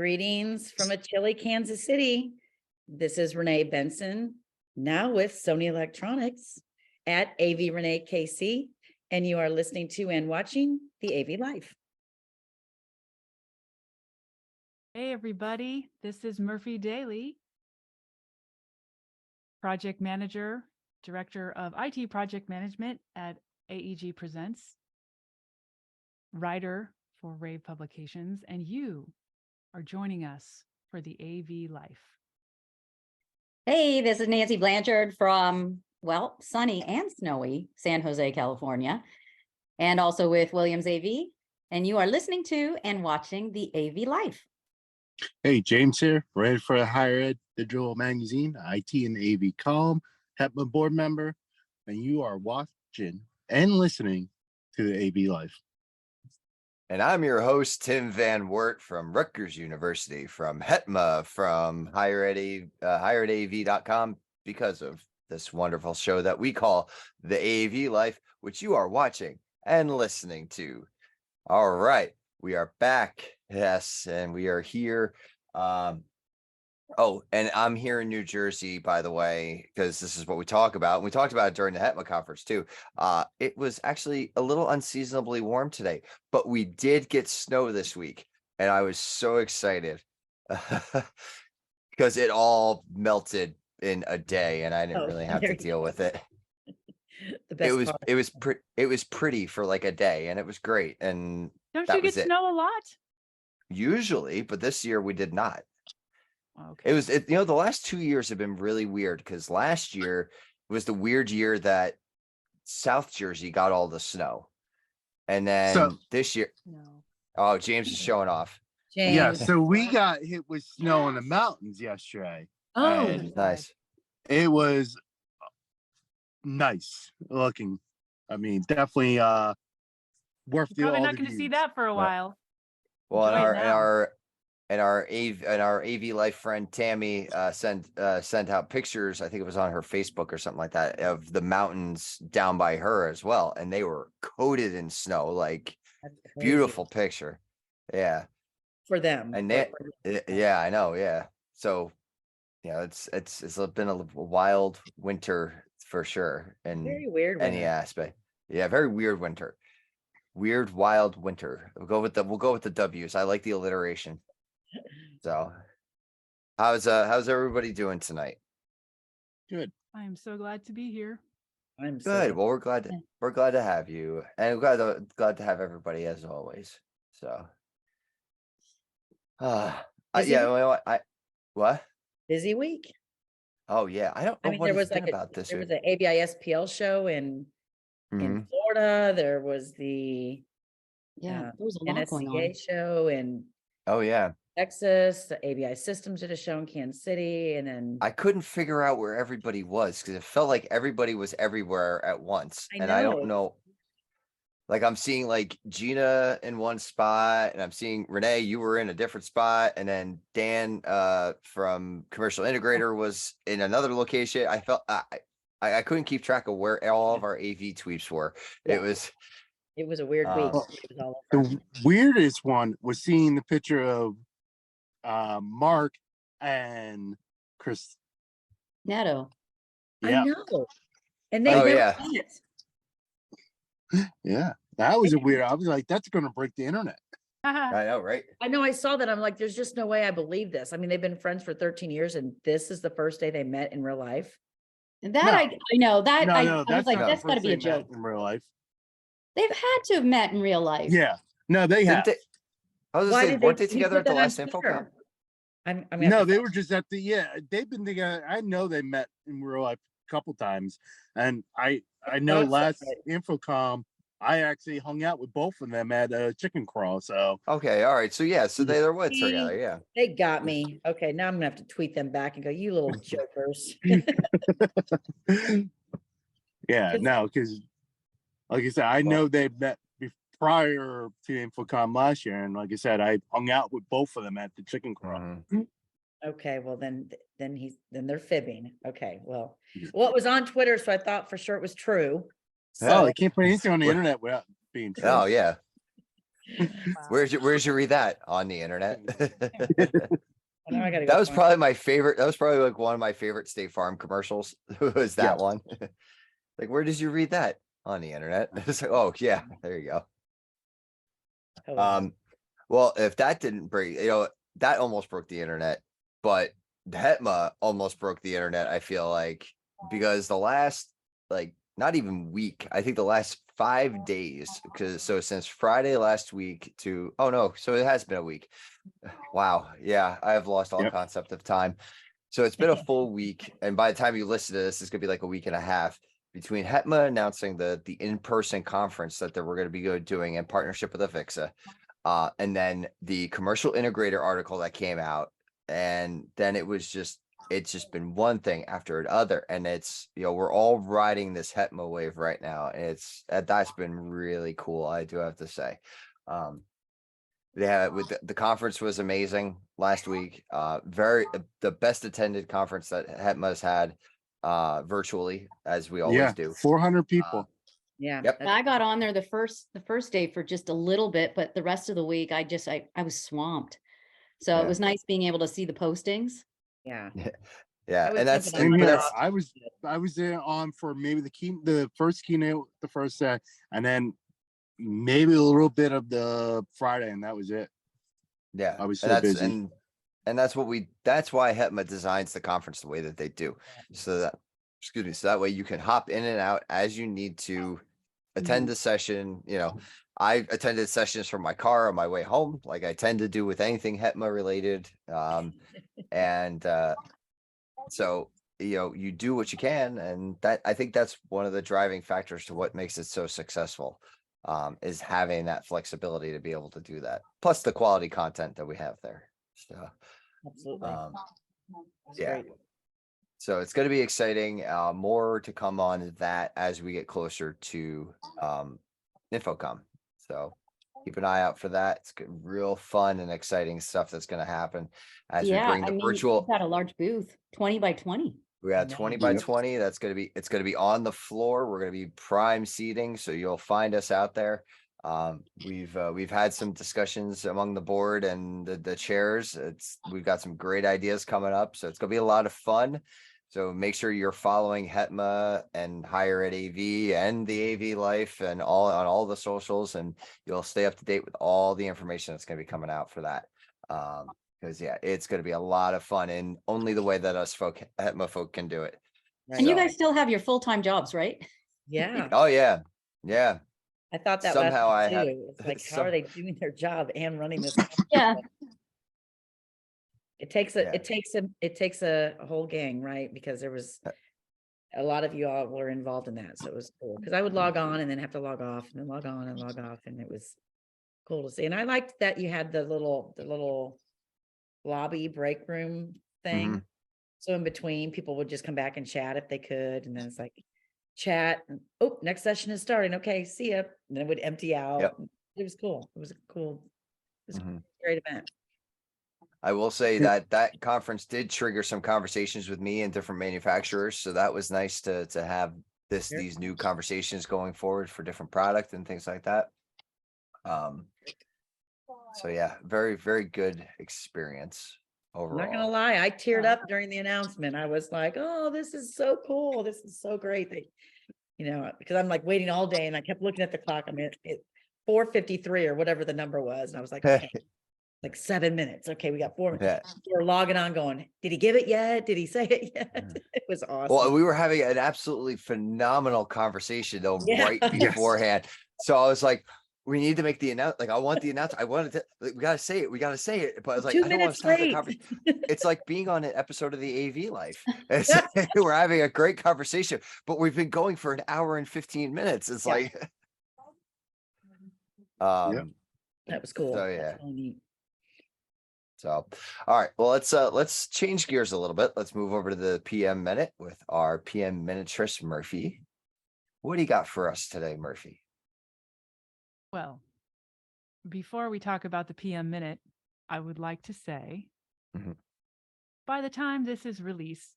Greetings from a chilly Kansas City. This is Renee Benson, now with Sony Electronics at AV Renee KC, and you are listening to and watching the AV Life. Hey everybody, this is Murphy Daly, Project Manager, Director of IT Project Management at AEG Presents, writer for Rave Publications, and you are joining us for the AV Life. Hey, this is Nancy Blanchard from, well, sunny and snowy San Jose, California, and also with Williams AV, and you are listening to and watching the AV Life. Hey, James here, ready for a Higher Ed Digital Magazine, IT and AV column, HEPMA board member, and you are watching and listening to the AV Life. And I'm your host, Tim Van Wert from Rutgers University, from HETMA, from higheredav.com, because of this wonderful show that we call the AV Life, which you are watching and listening to. All right, we are back. Yes, and we are here. Oh, and I'm here in New Jersey, by the way, because this is what we talk about. And we talked about it during the HETMA conference too. It was actually a little unseasonably warm today, but we did get snow this week. And I was so excited because it all melted in a day and I didn't really have to deal with it. The best It was pretty for like a day and it was great. And Don't you get snow a lot? Usually, but this year we did not. Okay. The last 2 years have been really weird because last year was the weird year that South Jersey got all the snow. And then this year, oh, James is showing off. James. Yeah, so we got hit with snow in the mountains yesterday. Oh, and Nice. it was nice looking. I mean, definitely worth the Probably all not the going to see views. that for a while. Well, Enjoy it now. and our AV Life friend Tammy sent out pictures. I think it was on her Facebook or something like that of the mountains down by her as well, and they were coated in snow. Like that's crazy. beautiful picture. Yeah, For them. and for- yeah, I know. Yeah, so yeah, it's been a wild winter for sure, in Very weird. any winter. aspect. Yeah, very weird winter. Weird, wild winter. We'll go with the W's. I like the alliteration. So how's everybody doing tonight? Good. I am so glad to be here. I'm Good. so Well, we're glad to have you, and glad to have everybody as always. So Busy yeah, week? well, what? busy week. Oh yeah, I don't know what there was it's been like about this there was week. an ABISPL show in Mhm. Florida. There was the Yeah, there was a lot going on. NSCA show in Oh yeah, Texas. The ABI Systems did a show in Kansas City, and then I couldn't figure out where everybody was because it felt like everybody was everywhere at once, I and I don't know. know. Like I'm seeing like Gina in one spot, and I'm seeing Renee, you were in a different spot, and then Dan from Commercial Integrator was in another location. I felt I couldn't keep track of where all of our AV tweets were. Yeah. It was it was a weird week. Well, It was all over. The weirdest one was seeing the picture of Mark and Chris. Netto. Yeah, I know. And they Oh, never yeah. met. yeah, that was a weird. I was like, that's gonna break the internet. I know, right? I know. I saw that. I'm like, there's just no way I believe this. I mean, they've been friends for 13 years, and this is the first day they met in real life. And that No. I know that No, I no, was like, not that's got to be a joke. in real life. They've had to have met in real life. Yeah, no, they Didn't have. they? I was Why gonna say, did weren't they who together put at the that on last Twitter? InfoCon? I'm No, they were just at the they've been together. I know they met in real life a couple times, and I know That's last right. Infocom I actually hung out with both of them at Chicken Crawl. So Okay, all right. So yeah, so they were together, yeah. They got me. Okay, now I'm gonna have to tweet them back and go, you little jokers. yeah, no, because like I said, I know they met prior to Infocom last year, and like I said, I hung out with both of them at the Chicken Crawl. Mhm. Okay, well then they're fibbing. Okay, well, it was on Twitter, so I thought for sure it was true. Oh, So I can't put anything on the We're- internet without being true. Oh yeah. Where'd you read that? On the internet? Now I gotta go That was find probably my favorite. That was probably like one of my favorite State Farm commercials. Was that Yes. one? Like, where did you read that? On the internet. It's like, oh yeah, there you go. it. Oh, Well, if that didn't break, that almost broke the internet, but the Hetma almost broke the internet, I feel like, because the last, like, not even week, I think the last 5 days, since Friday last week to, oh no, so it has been a week. Wow. Yeah, I have lost all Yep. concept of time. So it's been a full week, and by the time you listen to this, it's gonna be like a week and a half between Hetma announcing the in-person conference that we're gonna be doing in partnership with Avixa. And then the commercial integrator article that came out, and then it's just been one thing after another, and it's, we're all riding this Hetma wave right now, and that's been really cool, I do have to say. Yeah, with the conference was amazing last week. The best attended conference that Hetma's had, virtually, as we always Yeah, do. 400 people. yeah. Yep. that's- I got on there the first day for just a little bit, but the rest of the week I was swamped. So Yeah. it was nice being able to see the postings. Yeah. Yeah, I was and that's jumping Same on but here. that's I was there on for maybe the first keynote, the first set, and then maybe a little bit of the Friday, and that was it. yeah, I was and so busy. that's that's why Hetma designs the conference the way that they do. So that, excuse me, so that way you can hop in and out as you need to attend the session. I attended sessions from my car on my way home, like I tend to do with anything Hetma related. And so, you do what you can, and I think that's one of the driving factors to what makes it so successful, is having that flexibility to be able to do that. Plus the quality content that we have there. So, Absolutely. It's yeah. great. So it's going to be exciting. More to come on that as we get closer to InfoComm. So keep an eye out for that. It's real fun and exciting stuff that's going to happen as we Yeah, bring I the mean, virtual. we've got a large booth, 20 by 20. We got know. 20 by Yep. 20. It's going to be on the floor. We're going to be prime seating, so you'll find us out there. We've had some discussions among the board and the chairs. We've got some great ideas coming up, so it's going to be a lot of fun. So make sure you're following Hetma and Higher Ed AV and the AV Life and on all the socials, and you'll stay up to date with all the information that's going to be coming out for that. Because yeah, it's going to be a lot of fun in only the way that us Hetma folk can do it. And you So- guys still have your full-time jobs, right? Yeah. Oh yeah, yeah. I thought that Somehow last I week had- too. It's like, how some- are they doing their job and running this? Yeah. It takes Yeah. it takes a whole gang, right? Because there was a lot of you all were involved in that. So it was cool. Because I would log on and then have to log off and then log on and log off. And it was cool to see. And I liked that you had the little lobby break room thing. Mhm. So in between, people would just come back and chat if they could. And then it's like chat. And, oh, next session is starting. Okay, see ya. And then it would empty out. It was cool. It was a cool, it was Mhm. a great event. I will say Yeah. that conference did trigger some conversations with me and different manufacturers. So that was nice to have Sure. these new conversations going forward for different product and things like that. So yeah, very, very good experience I'm not gonna overall. lie, I teared up during the announcement. I was like, oh, this is so cool. This is so great. Because I'm like waiting all day and I kept looking at the clock. I'm at 4:53 or whatever the number was. And I was like, okay, like 7 minutes. Okay, we got 4 minutes. Yeah. We're logging on going, did he give it yet? Did he say it yet? Yeah. It was Well, awesome. we were having an absolutely phenomenal conversation though, Yeah. right Yes. beforehand. So I was like, we need to make the announcement. Like, I want the announcement. I wanted to, like, we gotta say it. We gotta say it. But I was like, 2 I don't want to minutes stop the late. conversation. It's like being on an episode of the AV Life. It's we're having a great conversation, but we've been going for an hour and 15 minutes. It's Yeah. like, That was cool. So, That's yeah. really neat. So, all right. Well, let's change gears a little bit. Let's move over to the PM Minute with our PM Minutress Murphy. What do you got for us today, Murphy? Well, before we talk about the PM Minute, I would like to say, Mhm. by the time this is released,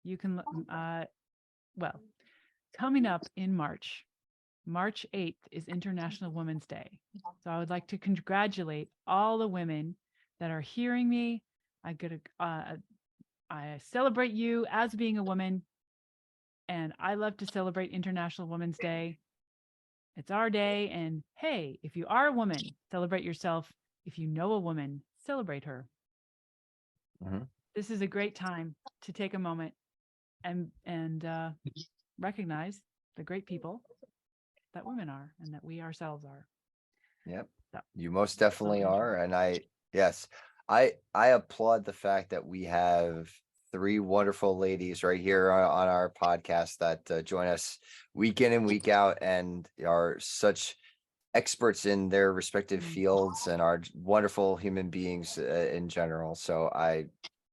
you can, coming up in March, March 8th is International Women's Day. So I would like to congratulate all the women that are hearing me. I celebrate you as being a woman, and I love to celebrate International Women's Day. It's our day, and hey, if you are a woman, celebrate yourself. If you know a woman, celebrate her. Mhm. This is a great time to take a moment and recognize the great people that women are and that we ourselves are. Yep. So, You most definitely intro. are. And yes, I applaud the fact that we have three wonderful ladies right here on our podcast that join us week in and week out and are such experts in their respective Mm. fields and are wonderful human beings in general. So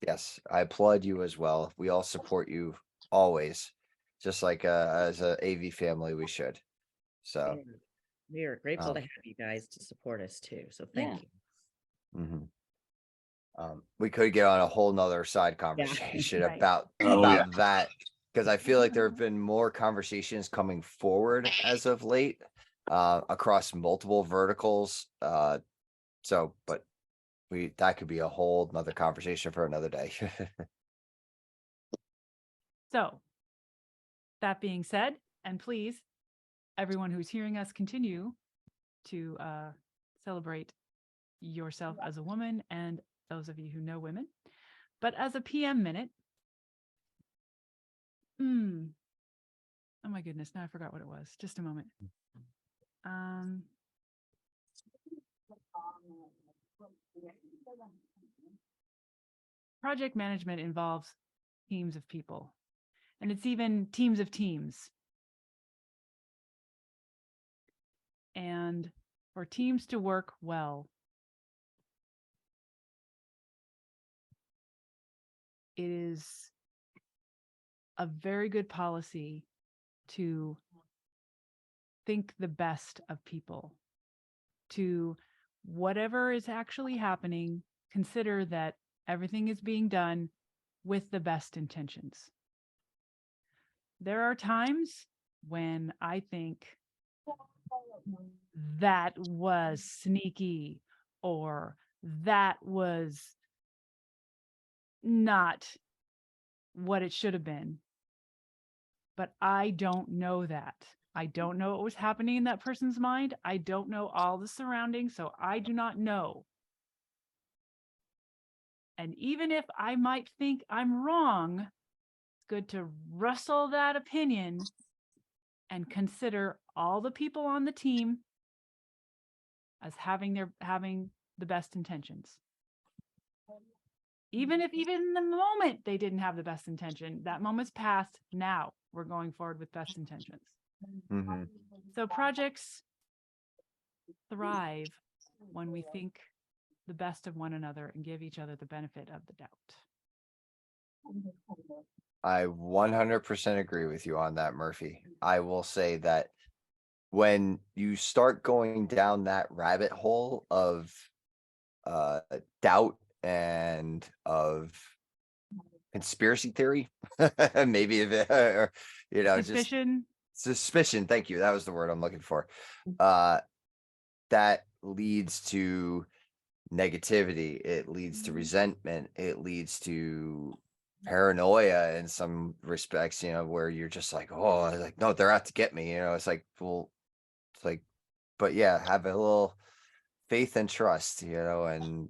yes, I applaud you as well. We all support you always, just like as a AV family, we should. So. Yeah. We are grateful to Um, have you guys to support us too. So Yeah. thank you. mhm. We could get on a whole nother side conversation Right. about Oh, yeah. that, because I feel like there have been more conversations coming forward as of late across multiple verticals. But that could be a whole nother conversation for another day. So, that being said, and please, everyone who's hearing us, continue to celebrate yourself as a woman and those of you who know women. But as a PM minute, oh my goodness, now I forgot what it was. Just a moment. Project management involves teams of people, and it's even teams of teams. And for teams to work well, it is a very good policy to think the best of people, to whatever is actually happening, consider that everything is being done with the best intentions. There are times when I think that was sneaky or that was not what it should have been. But I don't know that. I don't know what was happening in that person's mind. I don't know all the surroundings, so I do not know. And even if I might think I'm wrong, it's good to wrestle that opinion and consider all the people on the team as having the best intentions. Even if in the moment they didn't have the best intention, that moment's passed. Now we're going forward with best intentions. Mhm. So projects thrive when we think the best of one another and give each other the benefit of the doubt. I 100% agree with you on that, Murphy. I will say that when you start going down that rabbit hole of doubt and of conspiracy theory, maybe if it, or just Suspicion. suspicion. Thank you. That was the word I'm looking for. That leads to negativity. It leads to resentment. It leads to paranoia in some respects, where you're just like, oh, like, no, they're out to get me. It's like, well, it's like, but yeah, have a little faith and trust, and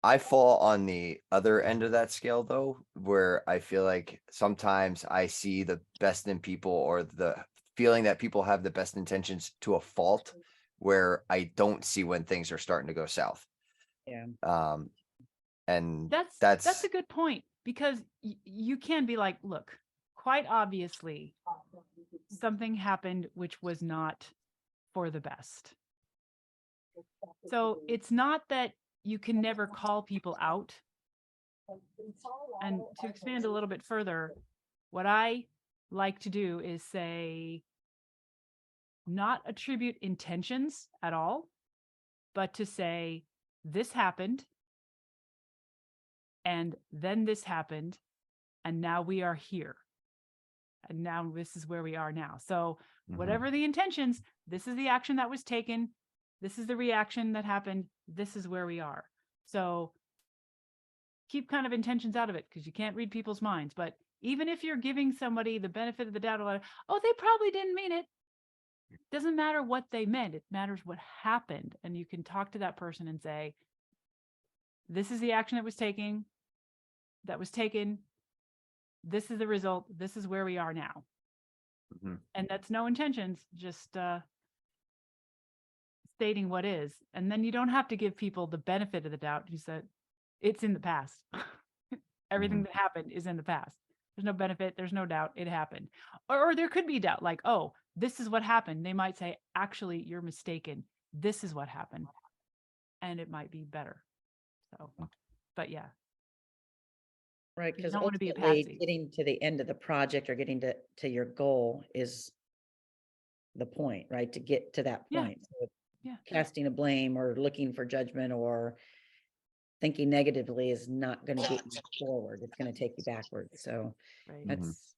I fall on the other end of that scale though, where I feel like sometimes I see the best in people or the feeling that people have the best intentions to a fault where I don't see when things are starting to go south. Yeah. And That's a good point, because you can be like, look, quite obviously something happened which was not for the best. So it's not that you can never call people out. And to expand a little bit further, what I like to do is say, not attribute intentions at all, but to say, this happened, and then this happened, and now we are here. And now this is where we are now. So Mhm. whatever the intentions, this is the action that was taken. This is the reaction that happened. This is where we are. So keep kind of intentions out of it because you can't read people's minds. But even if you're giving somebody the benefit of the doubt, oh, they probably didn't mean it. Doesn't matter what they meant. It matters what happened. And you can talk to that person and say, this is the action that was taken. This is the result. This is where we are now. Mhm. And that's no intentions, just stating what is. And then you don't have to give people the benefit of the doubt. You said it's in the past. Everything Mhm. that happened is in the past. There's no benefit. There's no doubt. It happened. Or there could be doubt like, oh, this is what happened. They might say, actually, you're mistaken. This is what happened. And it might be better. So, but yeah, Right, you because don't want to be a ultimately patsy. getting to the end of the project or getting to your goal is the point, right? To get to that Yeah. point. So Yeah. casting a blame or looking for judgment or thinking negatively is not going to get you forward. It's going to take you backwards. So Right. Mhm. that's,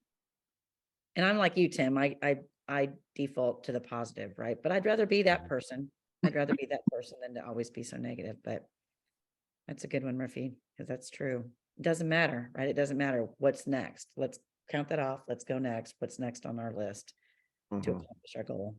and I'm like you, Tim. I default to the positive, right? But I'd rather be that Mhm. person. I'd rather be that person than to always be so negative. But that's a good one, Murphy, because that's true. It doesn't matter, right? It doesn't matter what's next. Let's count that off. Let's go next. What's next on our list to Mhm. accomplish our goal?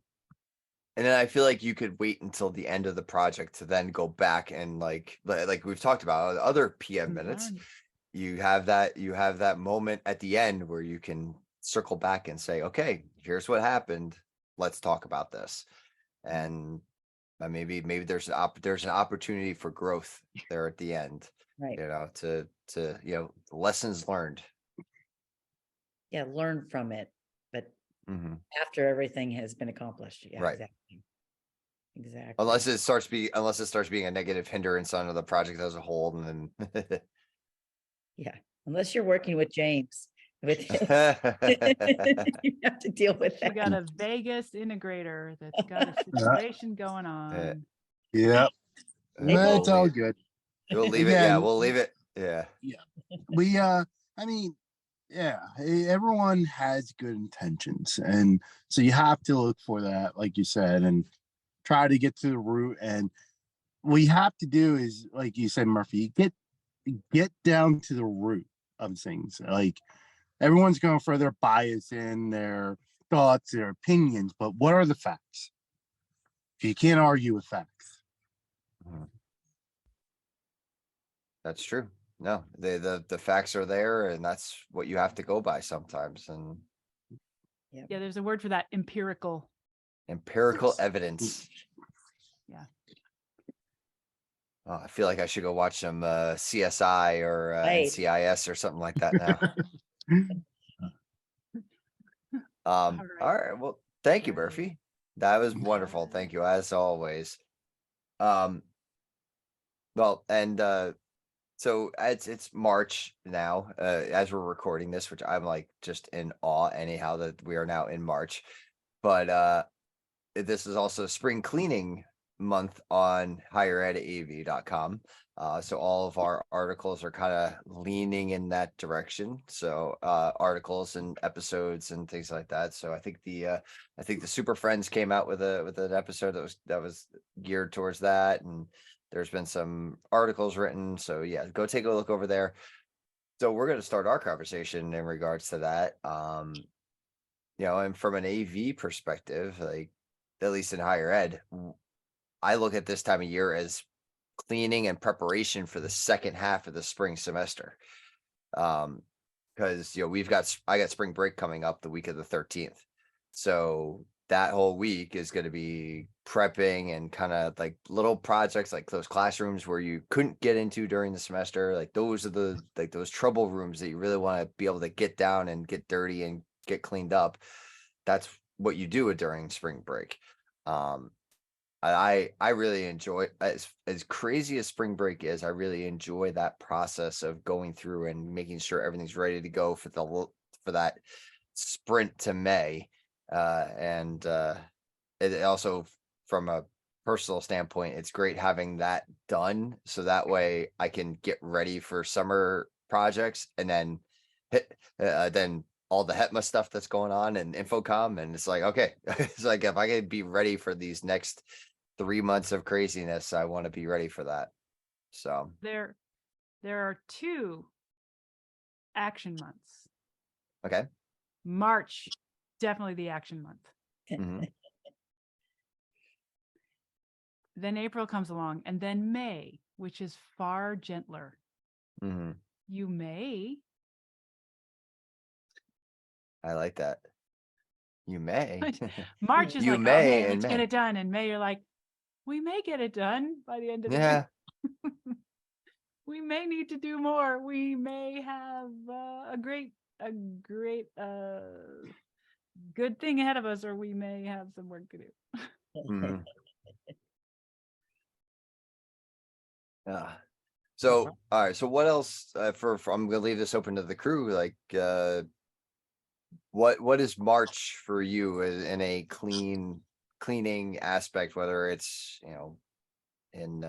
And then I feel like you could wait until the end of the project to then go back and like we've talked about other PM Lessons minutes. learned. You have that moment at the end where you can circle back and say, okay, here's what happened. Let's talk about this. And maybe there's an opportunity for growth there at the end, Right. to lessons learned. Yeah, learn from it. But Mhm. after everything has been accomplished. Yeah, Right. exactly. Exactly. Unless it starts being a negative hindrance on the project as a whole, and then Yeah. Unless you're working with James with his, you have to deal with We that. got a Vegas integrator that's got a situation going on. Yeah, Hey, that's all leave- good. we'll leave it. Yeah, Again, we'll leave it. Yeah. we I mean, yeah, everyone has good intentions, and so you have to look for that, like you said, and try to get to the root. And what you have to do is, like you said, Murphy, get down to the root of things. Like everyone's going for their bias in their thoughts, their opinions, but what are the facts? You can't argue with facts. Mhm. That's true. No, the facts are there, and that's what you have to go by sometimes. And Yeah, there's a word for that, empirical. empirical Yes. evidence. Yeah. Oh, I feel like I should go watch some CSI or Right. NCIS or something like that now. All right. Well, thank you, Right. Murphy. That was wonderful. Thank you, as always. Well, and so it's March now, as we're recording this, which I'm like just in awe anyhow that we are now in March. But this is also spring cleaning month on higheredav.com. So all of our articles are kind of leaning in that direction. So articles and episodes and things like that. So I think the Super Friends came out with an episode that was geared towards that, and there's been some articles written. So yeah, go take a look over there. So we're going to start our conversation in regards to that. And from an AV perspective, like at least in higher ed, I look at this time of year as cleaning and preparation for the second half of the spring semester. Because I got spring break coming up the week of the 13th. So that whole week is going to be prepping and kind of like little projects, like those classrooms where you couldn't get into during the semester. Like those are those trouble rooms that you really want to be able to get down and get dirty and get cleaned up. That's what you do during spring break. I really enjoy, as crazy as spring break is. I really enjoy that process of going through and making sure everything's ready to go for that sprint to May. And it also, from a personal standpoint, it's great having that done, so that way I can get ready for summer projects and then all the HETMA stuff that's going on and Infocom. And it's like, okay, it's like, if I can be ready for these next 3 months of craziness, I want to be ready for that. So, There are 2 action months. okay. March, definitely the action month. Mhm. Then April comes along, and then May, which is far gentler. Mhm. You may I like that. You may. March is You like, may okay, and let's get may. it done. And May, you're like, we may get it done by the end of the Yeah. week. We may need to do more. We may have a great good thing ahead of us, or we may have some work to do. Mhm. Yeah. So, all right. So what else for I'm gonna leave this open to the crew. Like what is March for you in a cleaning aspect, whether it's, in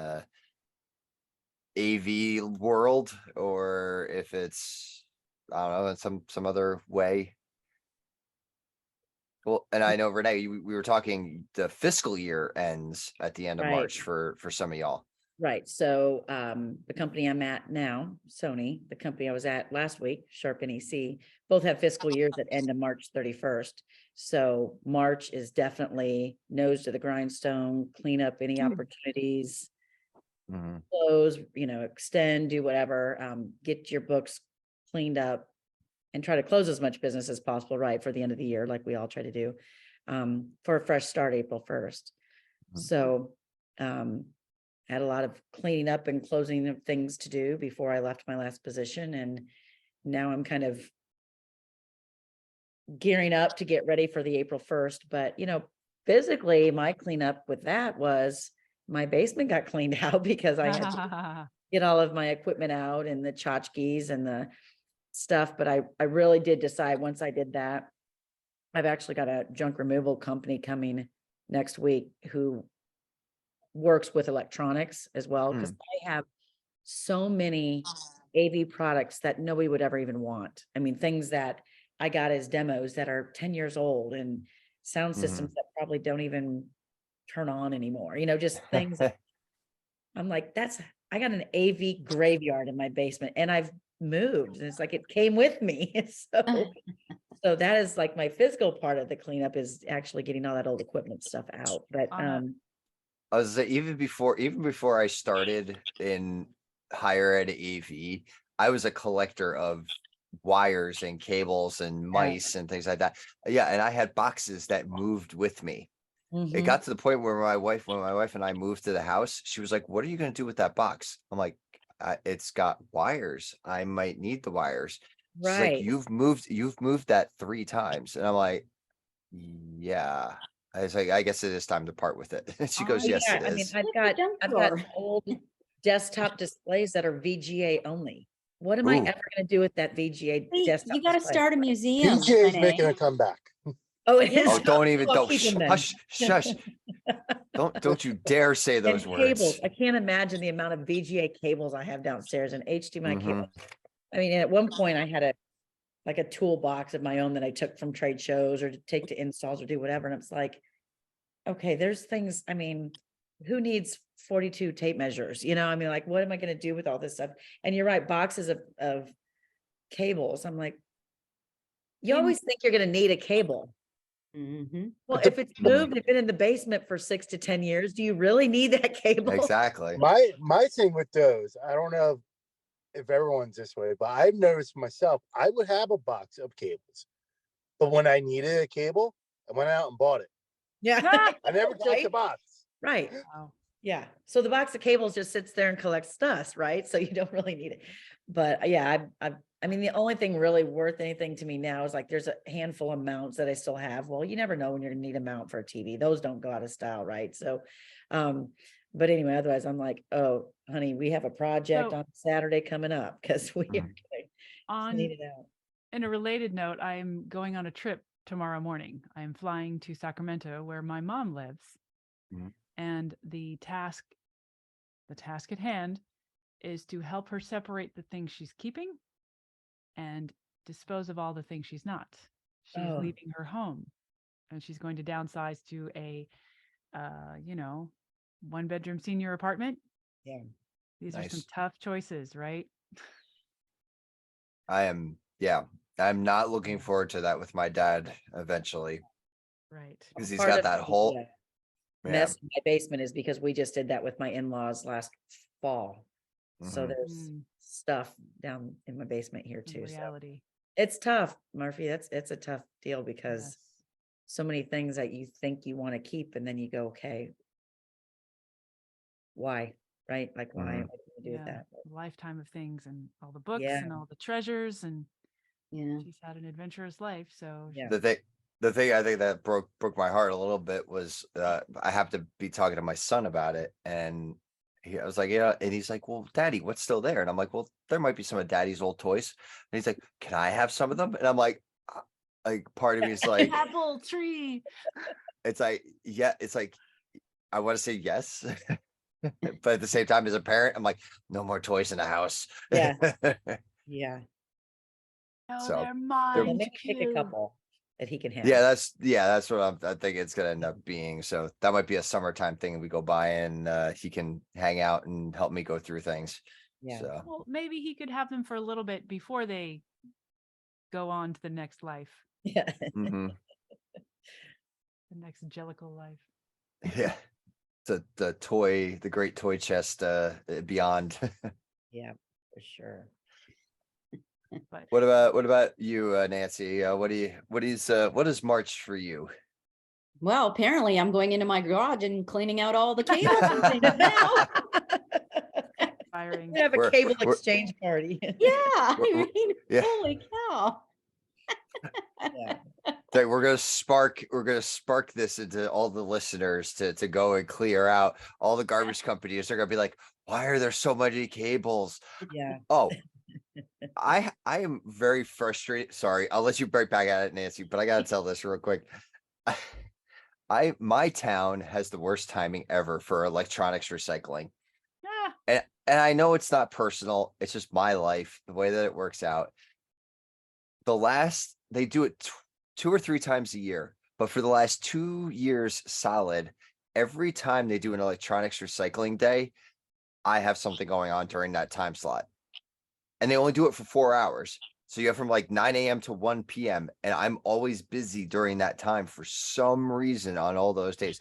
AV world or if it's, I don't know, in some other way. Well, and I know Renee, we were talking the fiscal year ends at the end of Right. March for some of y'all. Right. So the company I'm at now, Sony, the company I was at last week, Sharp NEC, both have fiscal years that end of March 31st. So March is definitely nose to the grindstone, clean up any opportunities, Mhm. close, extend, do whatever, get your books cleaned up and try to close as much business as possible, right, for the end of the year, like we all try to do, for a fresh start April 1st. Mhm. So, had a lot of cleaning up and closing of things to do before I left my last position. And now I'm kind of gearing up to get ready for the April 1st. But, physically my cleanup with that was my basement got cleaned out because I had to get all of my equipment out and the tchotchkes and the stuff. But I really did decide once I did that, I've actually got a junk removal company coming next week who works with electronics as well, because I have so many AV products that nobody would ever even want. I mean, things that I got as demos that are 10 years old and sound systems Mhm. that probably don't even turn on anymore, just things that I'm like, I got an AV graveyard in my basement and I've moved and it's like it came with me. So that is like my physical part of the cleanup is actually getting all that old equipment stuff out. But On a- I was say even before I started in higher ed AV, I was a collector of wires and cables and mice and things like that. Yeah, and I had boxes that moved with me. It mhm, got to the point where when my wife and I moved to the house, she was like, "What are you going to do with that box?" I'm like, "It's got wires. I might need the wires." She's like, right. "You've moved that 3 times," and I'm like, "Yeah." I was like, "I guess it is time to part with it." She goes, on "Yes, Yeah, it I mean, is." What's the junk I've got drawer? old desktop displays that are VGA only. What am I Ooh. ever gonna do with that VGA Wait, desktop you got to display? start a museum. PJ is making Renee. a comeback. Oh, it is? Oh, don't even I'll don't keep 'em then. hush, shush. Don't you dare say And those cables, words. I can't imagine the amount of VGA cables I have downstairs and HDMI Mhm. cables. I mean, at one point I had like a toolbox of my own that I took from trade shows or to take to installs or do whatever. And it's like, okay, there's things, I mean, who needs 42 tape measures? I mean, like, what am I gonna do with all this stuff? And you're right, boxes of cables. I'm like, you In- always think you're gonna need a cable. Mhm. Well, But if it's moved, it's been in the basement for 6 to 10 years, do you really need that cable? Exactly. My thing with those, I don't know if everyone's this way, but I've noticed myself, I would have a box of cables, but when I needed a cable, I went out and bought it. Yeah. Ah! I never checked the Right? box. Right. Wow. Yeah. So the box of cables just sits there and collects dust, right? So you don't really need it. But yeah, I mean, the only thing really worth anything to me now is like there's a handful of mounts that I still have. Well, you never know when you're gonna need a mount for a TV. Those don't go out of style, right? So, but anyway, otherwise I'm like, oh, honey, we have a project So- on Saturday coming up because we are Mhm. gonna On clean it out. in a related note, I'm going on a trip tomorrow morning. I'm flying to Sacramento, where my mom lives, Mhm. and the task at hand is to help her separate the things she's keeping and dispose of all the things she's not. She's Oh. leaving her home and she's going to downsize to a, 1-bedroom senior apartment. Yeah. These are some Nice. tough choices, right? I'm not looking forward to that with my dad eventually, Right. because he's Part got of that the, whole, mess in my basement is because we just did that with my in-laws last fall. So Mhm. there's stuff down in my basement here In too. So reality. it's tough, Murphy. It's a tough deal because Yes. so many things that you think you want to keep and then you go, okay, why? Right? Like why? Mhm. What do you do with Yeah. that? Lifetime of things and all the books Yeah. and all the treasures, and Yeah. she's had an adventurous life. So Yeah. The thing I think that broke my heart a little bit was I have to be talking to my son about it, and I was like, yeah, and he's like, well, Daddy, what's still there? And I'm like, well, there might be some of Daddy's old toys. And he's like, can I have some of them? And I'm like part of me is like, apple tree. it's like, yeah, it's like I want to say yes, but at the same time, as a parent, I'm like, no more toys in the house. Yeah. Yeah. No, So, they're Yeah, mine maybe pick a too. couple that he can have. that's what I think it's gonna end up being. So that might be a summertime thing. We go by and he can hang out and help me go through things. Yeah. So Well, maybe he could have them for a little bit before they go on to the next life, Yeah. mhm. the next Jellicle life. Yeah, the great toy chest beyond. Yeah, for sure. But What about you, Nancy? What is March for you? Well, apparently I'm going into my garage and cleaning out all the cables and things now. firing. We have a We're- cable we're- exchange party. Yeah, I We're- mean, yeah. holy cow. Yeah. That we're gonna spark this into all the listeners to go and clear out all the garbage companies. They're gonna be like, why are there so many cables? Yeah. Oh, I am very frustrated. Sorry, I'll let you break back at it, Nancy, but I gotta tell this real quick. My town has the worst timing ever for electronics recycling. Ah, And I know it's not personal, it's just my life, the way that it works out. They do it 2 or 3 times a year, but for the last 2 years solid, every time they do an electronics recycling day, I have something going on during that time slot. And they only do it for 4 hours. So you have from like 9 AM to 1 PM, and I'm always busy during that time for some reason on all those days.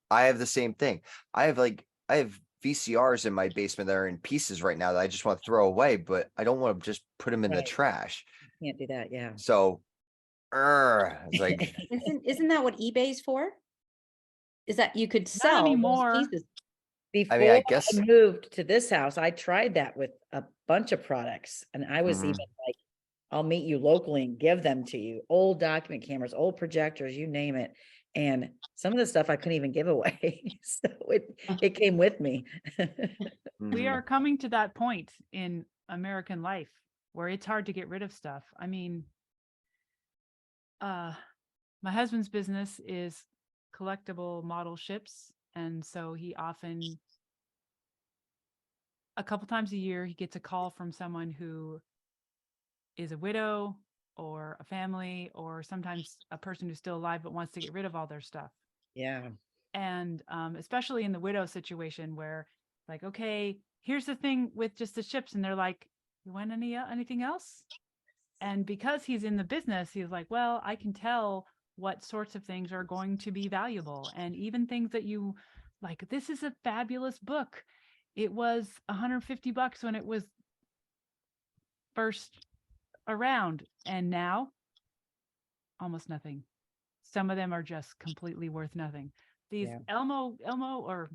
I have the same thing. I have VCRs in my basement that are in pieces right now that I just want to throw away, but I don't want to just put them in the Right. trash. Can't do that. Yeah. So, it's like, Isn't that what eBay's for? Is that you could sell anymore. those pieces? Before I I guess- moved to this house, I tried that with a bunch of products and I was Mhm. even like, I'll meet you locally and give them to you. Old document cameras, old projectors, you name it. And some of the stuff I couldn't even give away. So it came with me. we mhm. are coming to that point in American life where it's hard to get rid of stuff. I mean, my husband's business is collectible model ships, and so he often, a couple times a year, he gets a call from someone who is a widow or a family, or sometimes a person who's still alive but wants to get rid of all their stuff. Yeah. And especially in the widow situation where, like, okay, here's the thing with just the ships, and they're like, you want anything else? And because he's in the business, he's like, well, I can tell what sorts of things are going to be valuable, and even things that you like. This is a fabulous book. It was $150 when it was first around, and now almost nothing. Some of them are just completely worth nothing. These Yeah. Elmo or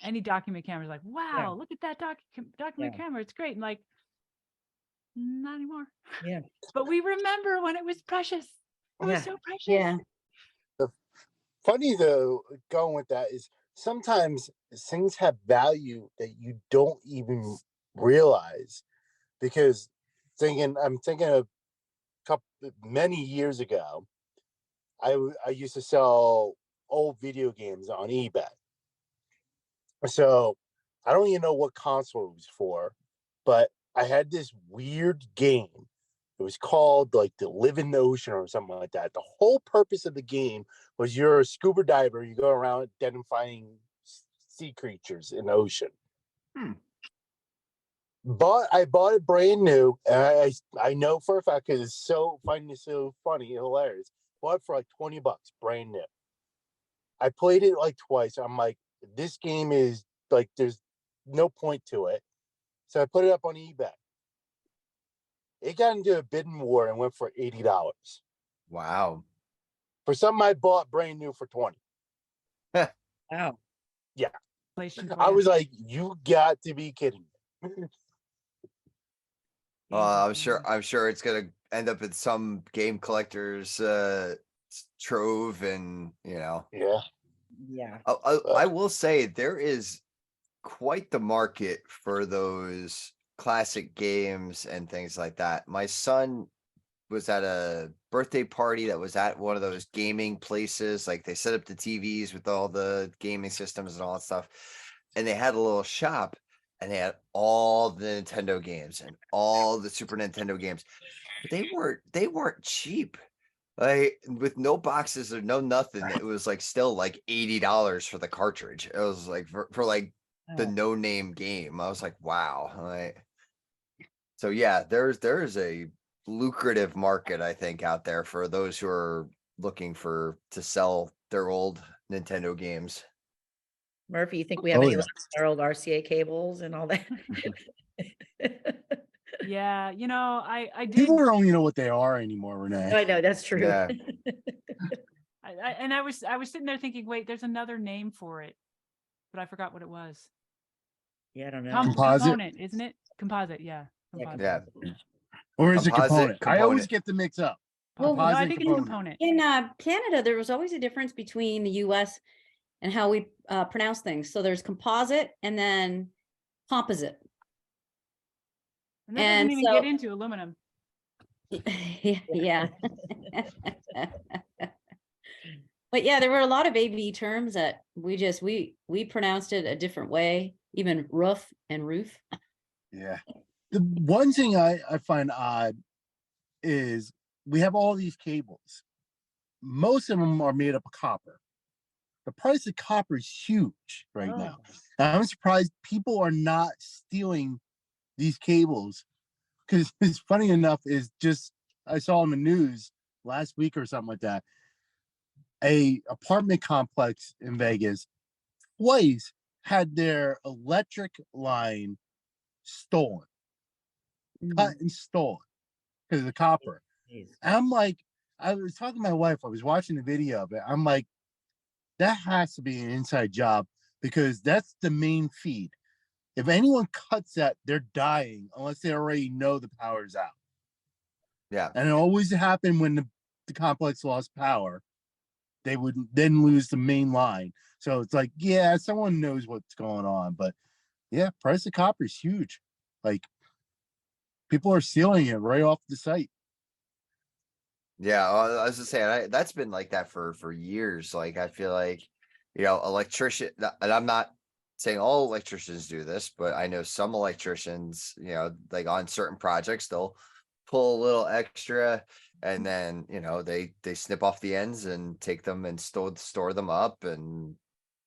any document camera is like, wow, look at that document Yeah. camera. It's great. And like, not anymore. Yeah. But we remember when it was precious. It was Yeah. so precious. Yeah. Funny though, going with that is sometimes things have value that you don't even realize, because I'm thinking of many years ago, I used to sell old video games on eBay. So I don't even know what console it was for, but I had this weird game It was called like the Live in the Ocean or something like that. The whole purpose of the game was you're a scuba diver. You go around identifying sea creatures in the ocean. But I bought it brand new, and I know for a fact because it's so funny, hilarious. Bought it for like $20, brand new. I played it like twice. I'm like, this game is like, there's no point to it. So I put it up on eBay. It got into a bidding war and went for $80 Wow. for something I bought brand new for 20. Wow. Inflation I for was ya. like, you got to be kidding me. I'm sure it's gonna end up in some game collector's trove, and Yeah. Yeah. I will say there is quite the market for those classic games and things like that. My son was at a birthday party that was at one of those gaming places. Like they set up the TVs with all the gaming systems and all that stuff. And they had a little shop and they had all the Nintendo games and all the Super Nintendo games. But they weren't cheap. Like with no boxes or no nothing. It was like still like $80 for the cartridge. It was like for like the Oh. no name game. I was like, wow. So yeah, there's a lucrative market, I think, out there for those who are looking to sell their old Nintendo games. Murphy, you think we have Oh, any yeah. luck with our old RCA cables and all that? Yeah, I did. People don't even know what they are anymore, Renee. I know, that's true. Yeah. I was sitting there thinking, wait, there's another name for it, but I forgot what it was. Yeah, I don't know. Composite? Component, isn't it? Composite, yeah. Yeah, Composite. Yeah. Or is it Composite component? I always component. get them mixed up. Well, No, I Composite think it's component. component. In Canada, there was always a difference between the US and how we pronounce things. So there's composite and then composite. And that And doesn't even get so- into aluminum. Yeah. But yeah, there were a lot of AV terms that we pronounced it a different way, even roof and roof. Yeah. The one thing I find odd is we have all these cables. Most of them are made up of copper. The price of copper is huge right now. And I'm surprised people are not stealing these cables, because it's funny enough is just I saw on the news last week or something like that. A apartment complex in Vegas twice had their electric line stolen, cut and stolen because of the copper. Jeez. And I'm like, I was talking to my wife, I was watching the video of it. I'm like, that has to be an inside job because that's the main feed. If anyone cuts that, they're dying unless they already know the power's out. Yeah. And it always happened when the complex lost power, they would then lose the main line. So it's like, yeah, someone knows what's going on. But yeah, price of copper is huge. Like people are stealing it right off the site. Yeah, I was just saying that's been like that for years. Like I feel like, electrician, and I'm not saying all electricians do this, but I know some electricians, like on certain projects, they'll pull a little extra and then, they snip off the ends and take them and store them up, and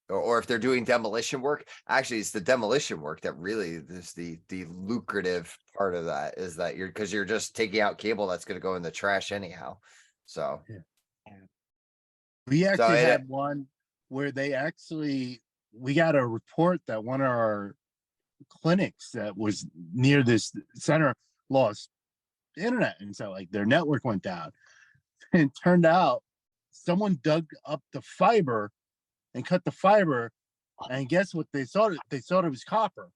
or if they're doing demolition work, actually it's the demolition work that really is the lucrative part of that, is that because you're just taking out cable that's going to go in the trash anyhow. So We actually it- had one where we got a report that one of our clinics that was near this center lost internet. And so like their network went down. And it turned out someone dug up the fiber and cut the fiber. And guess what they thought? They thought it was copper.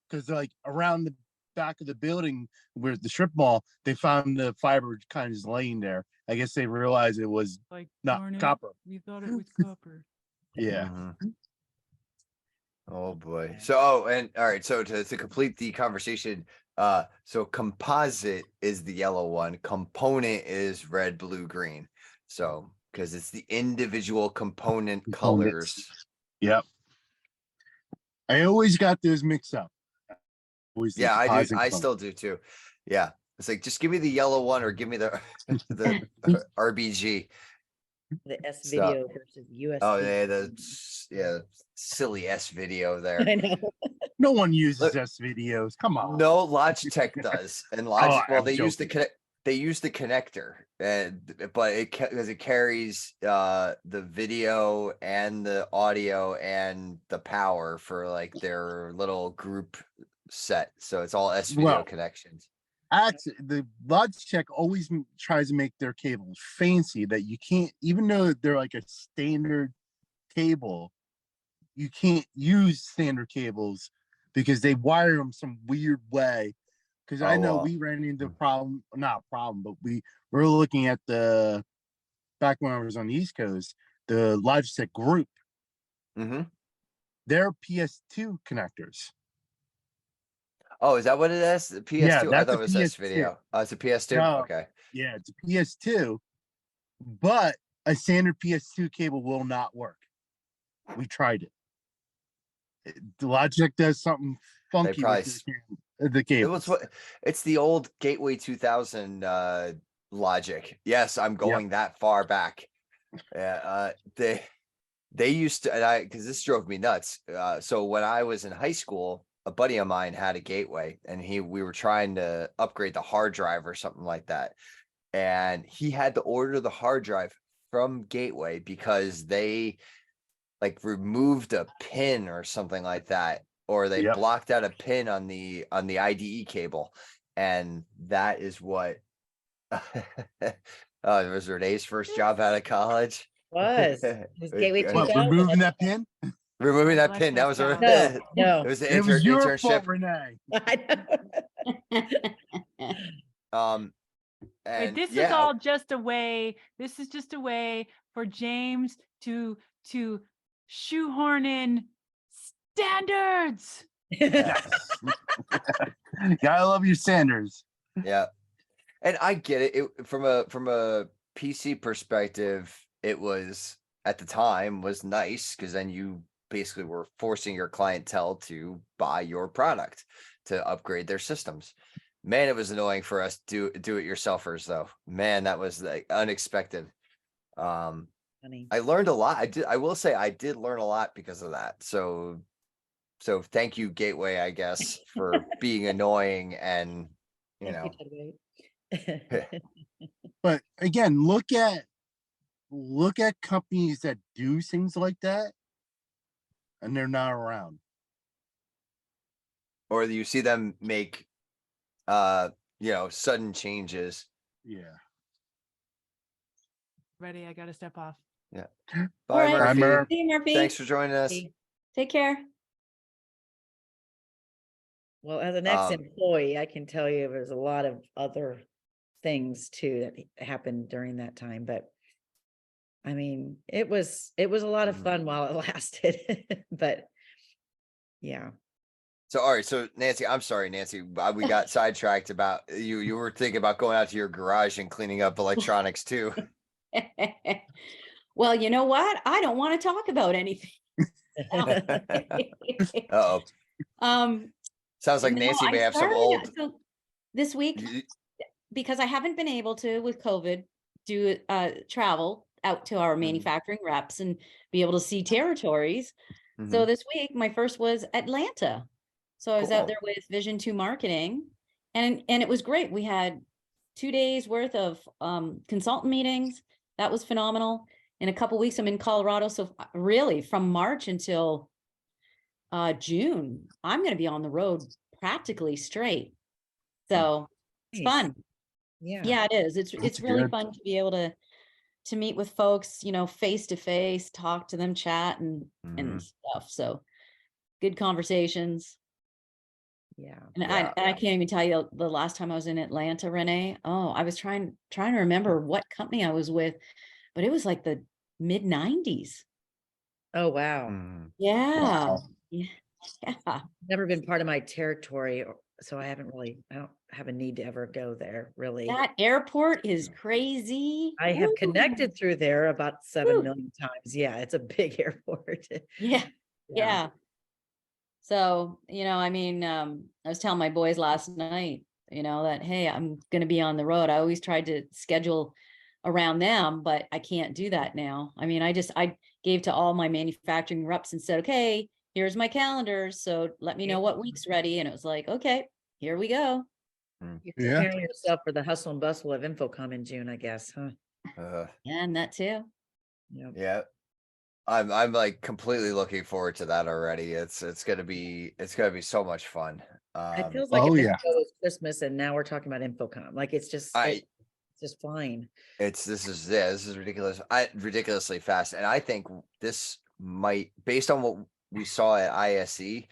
Because like around the back of the building where the strip mall, they found the fiber kind of just laying there. I guess they realized it was Like not darn it, copper. we thought it was copper. Yeah. Mhm. Oh boy. So, and all right. So to complete the conversation, so composite is the yellow one. Component is red, blue, green. So, because it's the individual component Components. colors. Yep. I always got those mixed up. Always the Yeah, I do. composite I component. still do too. Yeah. It's like, just give me the yellow one or give me the the RBG. The S So- video versus US. Oh video. yeah, silly S video there. I know. No one uses Look- S videos. Come on. No, Logitech does, and Logitech. Well, I'm they use the joking. connect. They use the connector, and but because it carries the video and the audio and the power for like their little group set. So it's all S video Well, connections. Actually, the Logitech always tries to make their cables fancy that you can't, even though they're like a standard cable, you can't use standard cables because they wire them some weird way. Because I Oh, know wow. we ran into problem, not problem, but we were looking at the back when I was on the East Coast, the Logitech group, Mm-hmm. their PS2 connectors. Oh, is that what it is? The PS2? Yeah, I that's thought a it was S PS2. video. Oh, it's a PS2. No. Okay. Yeah, it's a PS2, but a standard PS2 cable will not work. We tried it. The Logitech does something funky probably with the It cable. was what it's the old Gateway 2000 logic. Yes, I'm going that far back. Yeah, they used to, and I, because this drove me nuts. So when I was in high school, a buddy of mine had a Gateway, and we were trying to upgrade the hard drive or something like that, and he had to order the hard drive from Gateway because they like removed a pin or something like that, or they Yep. blocked out a pin on the IDE cable, and that is what it was Renee's first job out of college. Was. It was Gateway What, What, 2000. removing that pin? Removing that Like pin. That that was sound. a No, it was the It was your internship. fault, Renee. I know. Wait, And this is yeah, all just a way. This is just a way for James to shoehorn in standards. Yes. Gotta love your Sanders. yeah. And I get it. From a PC perspective, it was at the time was nice because then you basically were forcing your clientele to buy your product to upgrade their systems. Man, it was annoying for us do it yourselfers though. Man, that was like unexpected. Funny. I learned a lot. I will say I did learn a lot because of that. So thank you, Gateway, I guess, for being annoying and you know. But again, look at companies that do things like that and they're not around. Or you see them make sudden changes. Yeah. Ready? I gotta step off. Bye, right. Bye, Murphy. Murph. See you, Murphy. Thanks for joining us. Take care. Well, as an Um, ex-employee, I can tell you there's a lot of other things too that happened during that time, but I mean, it was a lot of Mhm. fun while it lasted, but yeah. So all right, so Nancy, I'm sorry, Nancy, we got sidetracked about you were thinking about going out to your garage and cleaning up electronics too. Well, you know what? I don't want to talk about anything. Uh-oh. Sounds like No, Nancy I may have some started- old so this week, you- because I haven't been able to with COVID do travel out to our Mhm. manufacturing reps and be able to see territories. So Mhm. this week, my first was Atlanta. So I was out Cool. there with Vision 2 Marketing, and it was great. We had 2 days worth of consultant meetings. That was phenomenal. In a couple weeks, I'm in Colorado. So really, from March until June, I'm going to be on the road practically straight. So it's Nice. fun. Yeah. Yeah, it is. It's That's really good. fun to be able to meet with folks, face to face, talk to them, chat and Mhm. stuff. So good conversations. Yeah. And Yeah. I can't even tell you the last time I was in Atlanta, Renee. Oh, I was trying to remember what company I was with, but it was like the mid 90s. Oh, wow. Mhm. Yeah. Wow. Yeah. Never been part of my territory, so I don't have a need to ever go there, really. That airport is crazy. I have Woo. connected through there about 7 Woo. million times. Yeah, it's a big airport. Yeah. Yeah. So, I was telling my boys last night, that, hey, I'm going to be on the road. I always tried to schedule around them, but I can't do that now. I mean, I gave to all my manufacturing reps and said, okay, here's my calendar. So let me know what week's ready. And it was like, okay, here we go. You're Yeah. preparing yourself for the hustle and bustle of InfoComm in June, I guess, huh? And that too. Yep. Yeah. I'm like completely looking forward to that already. It's gonna be so much fun. It feels like Oh, it yeah. was Christmas and now we're talking about InfoComm. Like it's I just fine. this is ridiculous. Ridiculously fast. And I think this might, based on what we saw at ISE,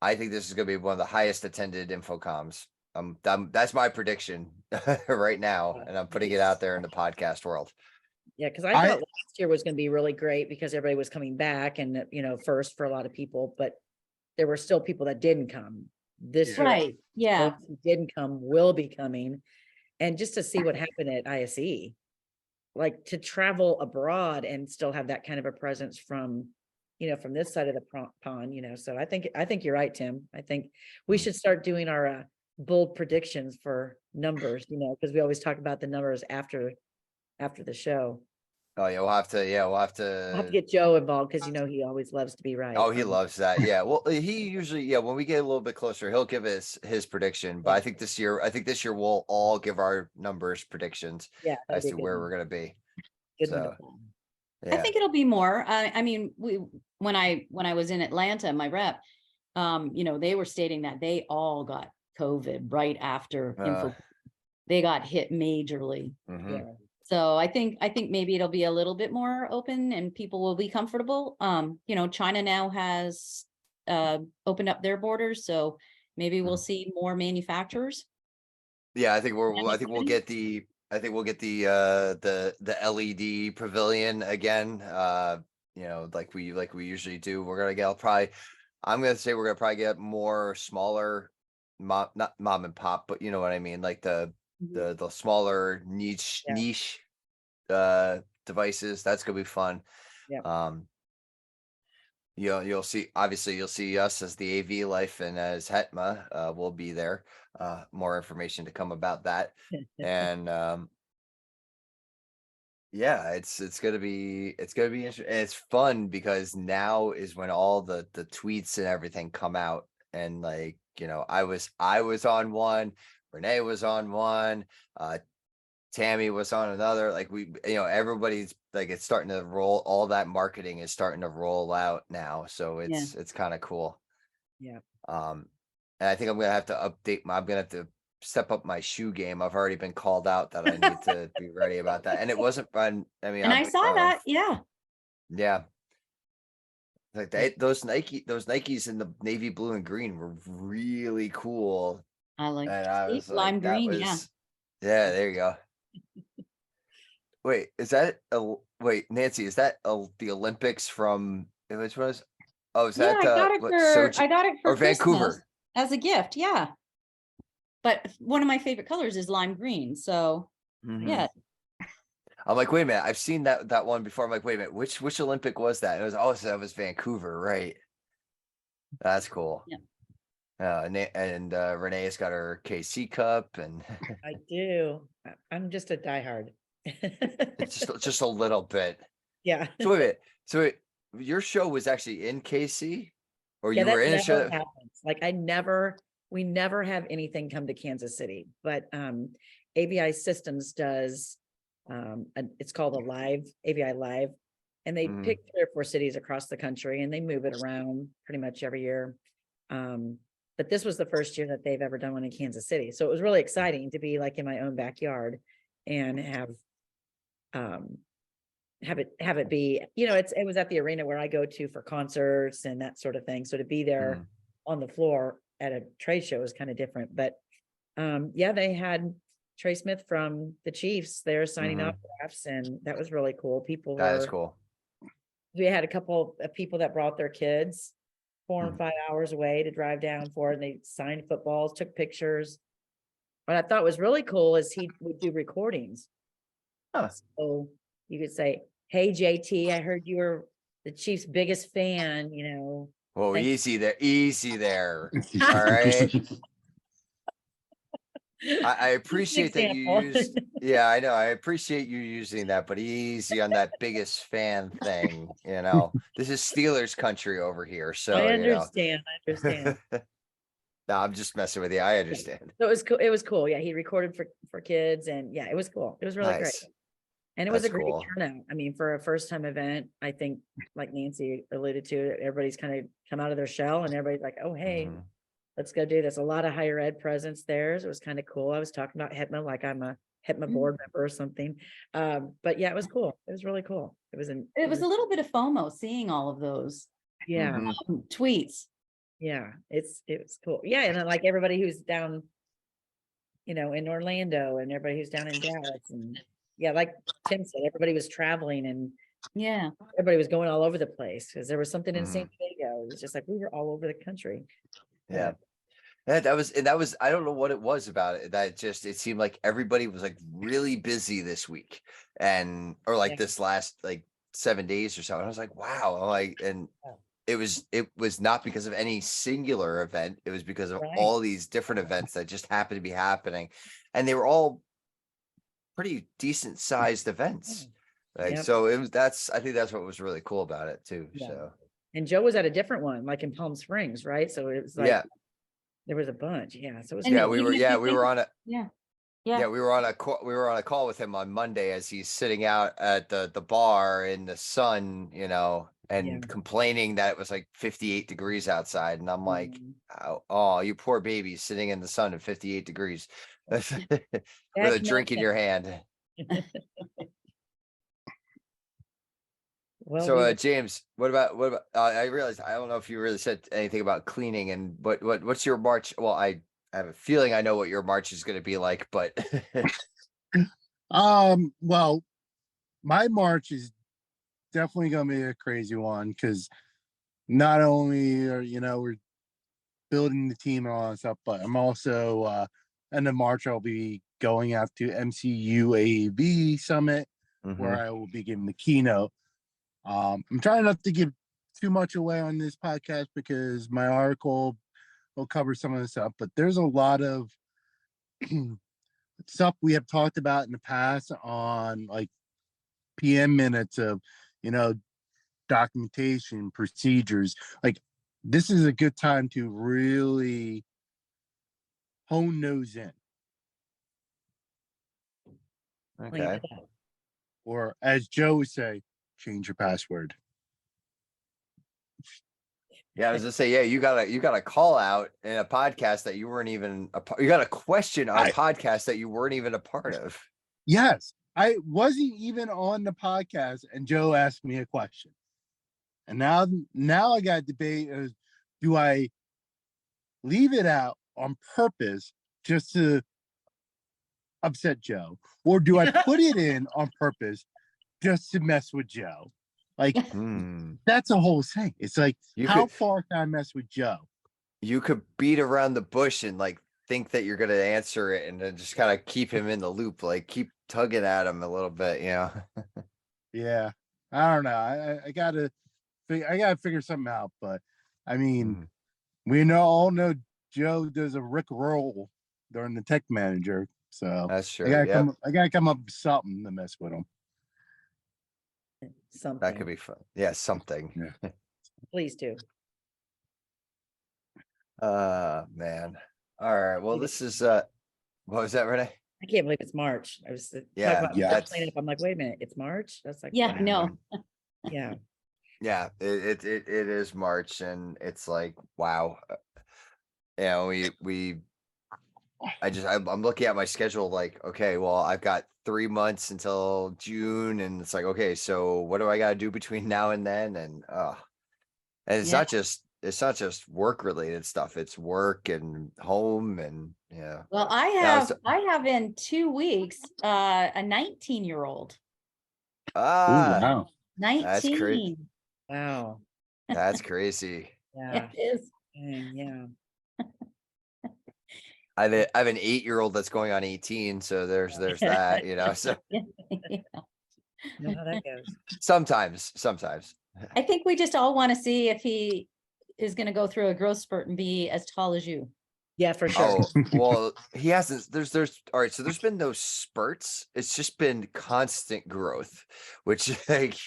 I think this is gonna be one of the highest attended InfoComms. That's my prediction right now, and I'm putting it out there in the podcast world. Yeah, because I I- thought last year was going to be really great because everybody was coming back and, first for a lot of people, but there were still people that didn't come. This year, Right. Yeah. those who didn't come will be coming. And just to see what happened at ISE, like to travel abroad and still have that kind of a presence from this side of the pond, so I think you're right, Tim. I think we should start doing our bold predictions for numbers, because we always talk about the numbers after the show. Oh yeah, we'll have to. I'll have to get Joe involved because he always loves to be right. Oh, he loves that. Yeah. Well, he usually, when we get a little bit closer, he'll give us his prediction. But Yeah. I think this year we'll all give our numbers predictions Yeah, that'd as be a to good where one. we're gonna be. Good one to So, plan. I yeah. think it'll be more. I mean, when I was in Atlanta, my rep, they were stating that they all got COVID right after they got hit majorly. Mhm. Yeah. So I think maybe it'll be a little bit more open and people will be comfortable. China now has opened up their borders, so maybe we'll see more manufacturers. Yeah, I think we'll get the the LED pavilion again. Like we usually do. We're gonna get I'm gonna say we're gonna probably get more smaller not mom and pop, but you know what I mean, like the smaller niche devices. That's gonna be fun. Yeah. You'll see us as the AV Life and as Hetma. We'll be there. More information to come about that. And yeah, it's gonna be interesting. And it's fun because now is when all the tweets and everything come out. And like, I was on one, Renee was on one, Tammy was on another. Like everybody's like, it's starting to roll. All that marketing is starting to roll out now. So it's kind of cool. Yeah. And I think I'm gonna have to I'm gonna have to step up my shoe game. I've already been called out that I need to be ready about that. And it wasn't fun. I mean, And I saw that. Yeah. Yeah. Like those Nikes in the navy blue and green were really cool. I like And I was like, lime green. Yeah. Yeah, there you go. Wait, is that Nancy, is that the Olympics from which was? Oh, is that I got it for or Vancouver Christmas as a gift. Yeah. But one of my favorite colors is lime green. So Mhm. yeah. I'm like, wait a minute, I've seen that one before. I'm like, wait a minute, which Olympic was that? It was so that was Vancouver, right? That's cool. Yeah. And Renee's got her KC cup, and I do. I'm just a diehard. it's just a little bit. Yeah. So wait a minute. So your show was actually in KC, or Yeah, you were that in a never show? happens. Like we never have anything come to Kansas City, but AVI Systems does it's called AVI Live, and they Mhm. pick 3 or 4 cities across the country and they move it around pretty much every year. But this was the first year that they've ever done one in Kansas City. So it was really exciting to be like in my own backyard and have it be, it was at the arena where I go to for concerts and that sort of thing. So to be there Mhm. on the floor at a trade show is kind of different. But yeah, they had Trey Smith from the Chiefs there signing Mhm. autographs, and that was really cool. People That is cool. we had a couple of people that brought their kids 4 and 5 hours away to drive down for it, and they signed footballs, took pictures. What I thought was really cool is he would do recordings. Huh. So you could say, "Hey JT, I heard you were the Chiefs' biggest fan, Whoa, Thank- easy there. All right. I appreciate that you example. used, yeah, I know. I appreciate you using that, but easy on that biggest fan thing, you know. This is Steelers country over here, so I you know. understand, I understand. No, I'm just messing with you. I Yeah. understand. So it was cool. Yeah, he recorded for kids and yeah, it was cool. It was really great. Nice. And it was a That's great cool. turnout. I mean, for a first time event, I think like Nancy alluded to, everybody's kind of come out of their shell and everybody's like, oh, hey, Mhm. let's go do this. A lot of higher ed presence there. So it was kind of cool. I was talking about HIPMA like I'm a HIPMA board member or something. But yeah, it was cool. It was really cool. It was It was a little bit of FOMO seeing all of those yeah, Mhm. tweets. yeah, it's cool. Yeah, and then like everybody who's down, in Orlando and everybody who's down in Dallas and yeah, like Tim said, everybody was traveling and Yeah. everybody was going all over the place because there was something in San Mhm. Diego. It was just like we were all over the country. Yeah. That was, I don't know what it was about it. That just, it seemed like everybody was like really busy this week or like Yeah. this last like 7 days or so. And I was like, wow. I'm like, and Yeah. it was not because of any singular event. It was because of Right. all these different events that just happened to be happening. And they were all pretty decent sized events. Like, Yep. so I think that's what was really cool about it too. Yeah. So, And Joe was at a different one, like in Palm Springs, right? So it was like yeah. there was a bunch. Yeah. So it was And Yeah, cool. we even were, if yeah, you we think- were on a, Yeah. yeah, Yeah. we were on a call with him on Monday as he's sitting out at the bar in the sun, and Yeah. complaining that it was like 58 degrees outside. And I'm like, oh, you poor baby sitting in the sun at 58 degrees with a That's drink in nothing. your hand. Well, So, we were- James, what about, I realized, I don't know if you really said anything about cleaning and what's your March? Well, I have a feeling I know what your March is going to be like, but Well, my March is definitely gonna be a crazy one because not only are we're building the team and all that stuff, but I'm also end of March I'll be going out to MCU AAV Summit where Mhm. I will be giving the keynote. I'm trying not to give too much away on this podcast because my article will cover some of this stuff, but there's a lot of stuff we have talked about in the past on like PM minutes of, documentation, procedures. Like this is a good time to really hone those in. clean Okay. it up. Or as Joe would say, change your password. Yeah, I was gonna say, yeah, you got a call out in a podcast that you weren't even you got a question on a podcast that you weren't even a part of. Yes, I wasn't even on the podcast and Joe asked me a question. And now I got to debate do I leave it out on purpose just to upset Joe? Or do I put it in on purpose just to mess with Joe? Like that's a whole thing. It's like how far can I mess with Joe? You could beat around the bush and like think that you're gonna answer it and then just kind of keep him in the loop, like keep tugging at him a little bit, Yeah. I don't know. I gotta figure something out, but I mean, we all know Joe does a Rick roll during the tech manager. So That's true. I Yeah, gotta come up with something to mess with him. Something. that could be fun. Yeah, something. Yeah. Please do. Man. All right. Well, this is what was that, Renee? I can't believe it's March. I was Yeah, talking about yeah. cleaning up. I'm like, wait a minute, it's March? That's like Yeah. wow. No. Yeah. Yeah, it is March and it's like, wow. I'm looking at my schedule like, okay, well, I've got 3 months until June and it's like, okay, so what do I got to do between now and then? And it's Yeah. not just work related stuff. It's work and home and yeah. Well, I have in 2 weeks a 19-year-old. Wow. 19. Wow. That's crazy. Yeah. It is. Yeah. I have an 8-year-old that's going on 18, so there's that, so Yeah. Know how that goes. sometimes. I think we just all want to see if he is going to go through a growth spurt and be as tall as you. Yeah, for sure. Oh, well, he hasn't, all right, so there's been no spurts. It's just been constant growth, which like,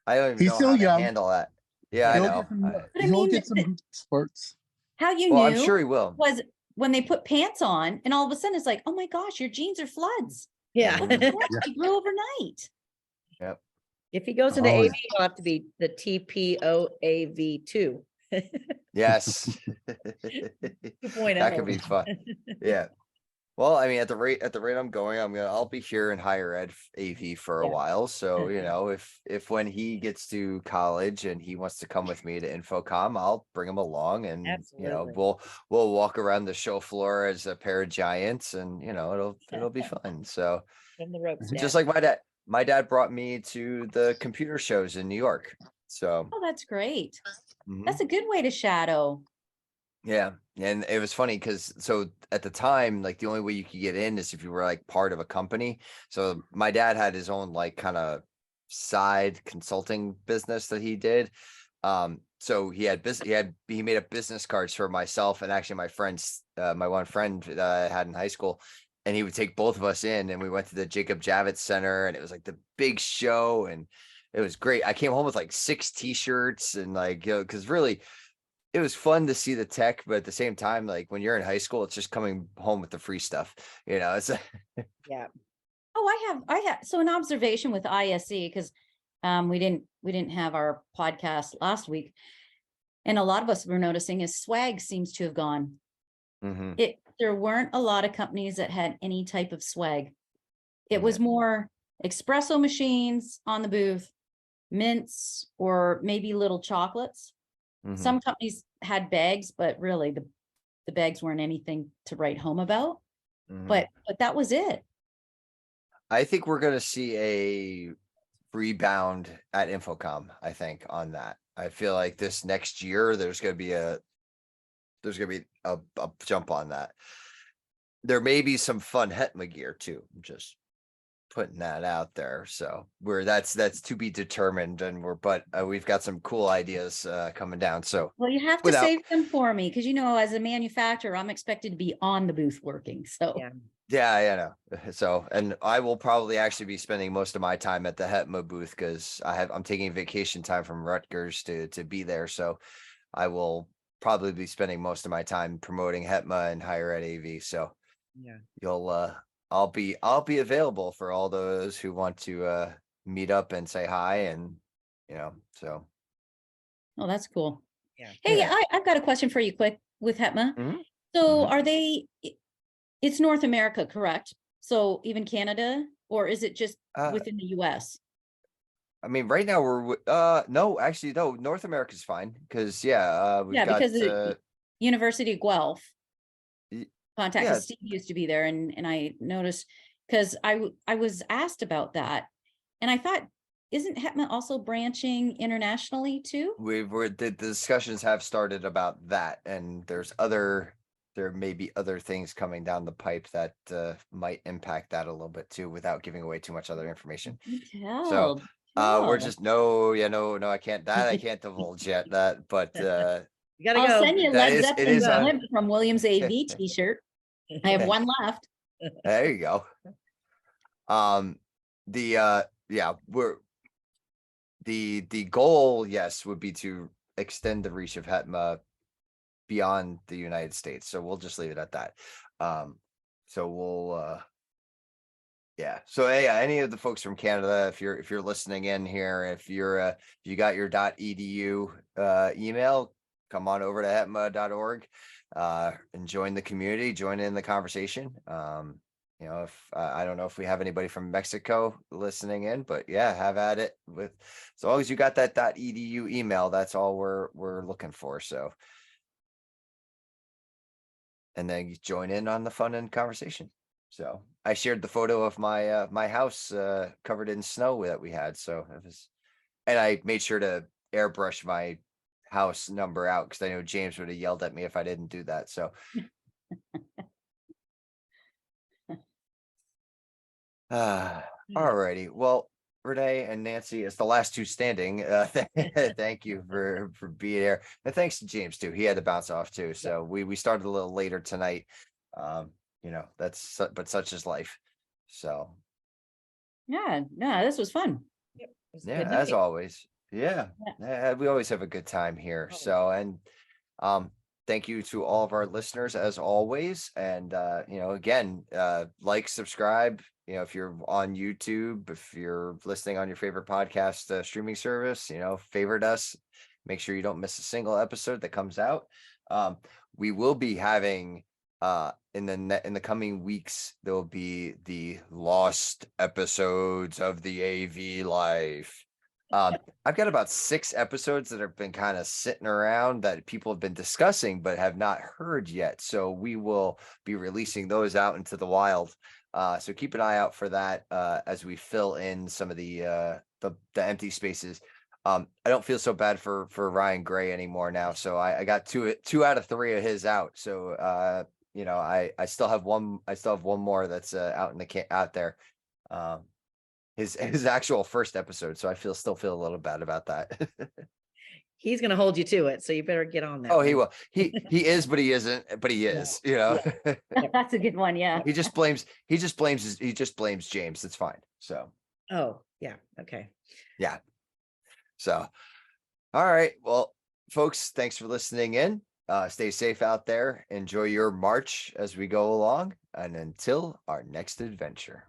I don't even He's know still how to young. handle that. Yeah, I He'll know. get some, But I he'll mean, get some spurts. how you Well, I'm knew sure he will. was when they put pants on and all of a sudden it's like, oh my gosh, your jeans are floods. Yeah. Oh my gosh, they grew overnight. Yep. If he goes into Oh, AV, he'll have to be the TPOAV two. Yes. 2.0. That could be fun. Yeah. Well, I mean, at the rate I'm going, I'll be here in higher ed AV for a Yeah. while. So, you know, if when he gets to college and he wants to come with me to Infocom, I'll bring him along and, you know, Absolutely. we'll walk around the show floor as a pair of giants and, you know, it'll be fun. So From the ropes down. just like my dad brought me to the computer shows in New York. So, Oh, that's great. mhm. That's a good way to shadow. Yeah, and it was funny because so at the time, like the only way you could get in is if you were like part of a company. So my dad had his own like kind of side consulting business that he did. So he made up business cards for myself and actually my friends, my one friend that I had in high school, and he would take both of us in, and we went to the Jacob Javits Center, and it was like the big show, and it was great. I came home with like 6 t-shirts and like, you know, because really it was fun to see the tech, but at the same time, like when you're in high school, it's just coming home with the free stuff. You know, it's Yeah. Oh, I have, so an observation with ISE, because we didn't have our podcast last week. And a lot of us were noticing is swag seems to have gone. Mhm. There weren't a lot of companies that had any type of swag. It was Yeah. more espresso machines on the booth, mints, or maybe little chocolates. Mhm. Some companies had bags, but really the bags weren't anything to write home about. Mhm. But that was it. I think we're gonna see a rebound at Infocom, I think, on that. I feel like this next year there's gonna be a jump on that. There may be some fun Hetma gear too. I'm just putting that out there. So that's to be determined, and we've got some cool ideas coming down. So Well, you have to without save them for me because, you know, as a manufacturer, I'm expected to be on the booth working. So Yeah. Yeah, I know. So, and I will probably actually be spending most of my time at the Hetma booth because I'm taking vacation time from Rutgers to be there. So I will probably be spending most of my time promoting Hetma and higher ed AV. So Yeah. I'll be available for all those who want to meet up and say hi, and you know, so oh, that's cool. Yeah. Hey, Yeah. I've got a question for you quick with Hetma. Mhm. So Mhm. are it's North America, correct? So even Canada, or is it just within the US? I mean, right now no, actually, no, North America's fine because we've Yeah, got because the University of Guelph y- contact, yeah, because Steve used to be there, and I noticed, because I was asked about that, and I thought, isn't Hetman also branching internationally too? the discussions have started about that, and there may be other things coming down the pipe that might impact that a little bit too, without giving away too much other information. So we're just no, I can't divulge yet that, but You gotta I'll go. send you that Led is- it Zeppelin is Blimp from Williams AV t-shirt. I have one left. there you go. We're the goal, yes, would be to extend the reach of Hetma beyond the United States. So we'll just leave it at that. So we'll yeah. So yeah, any of the folks from Canada, if you're listening in here, if you got your .edu email, come on over to hetma.org and join the community, join in the conversation. You know, if I don't know if we have anybody from Mexico listening in, but yeah, have at it with, as long as you got that .edu email, that's all we're looking for. So, and then you join in on the fun and conversation. So I shared the photo of my my house covered in snow that we had. So it was, and I made sure to airbrush my house number out because I know James would have yelled at me if I didn't do that. So alrighty. Well, Renee and Nancy, as the last two standing, thank you for being here. And thanks to James too. He had to bounce off too. So we started a little later tonight. You know, but such is life. So Yeah, no, this was fun. It was a yeah, good as night. always. Yeah. We always have a good time here. Always. So, and thank you to all of our listeners as always. And you know, again, like, subscribe, you know, if you're on YouTube, if you're listening on your favorite podcast streaming service, you know, favorite us. Make sure you don't miss a single episode that comes out. We will be having in the coming weeks, there will be the lost episodes of the AV life. I've got about 6 episodes that have been kind of sitting around that people have been discussing but have not heard yet. So we will be releasing those out into the wild. So keep an eye out for that as we fill in some of the empty spaces. I don't feel so bad for Ryan Gray anymore now. So I got two out of 3 of his out. So you know, I still have one more that's out in the out there. His actual first episode. So I still feel a little bad about that. He's gonna hold you to it, so you better get on that. Oh, he one. will. He is, but he isn't. But he is. You know, That's a good one. Yeah. he just blames James. It's fine. So Oh, yeah, okay. so, all right. Well, folks, thanks for listening in. Stay safe out there. Enjoy your March as we go along, and until our next adventure.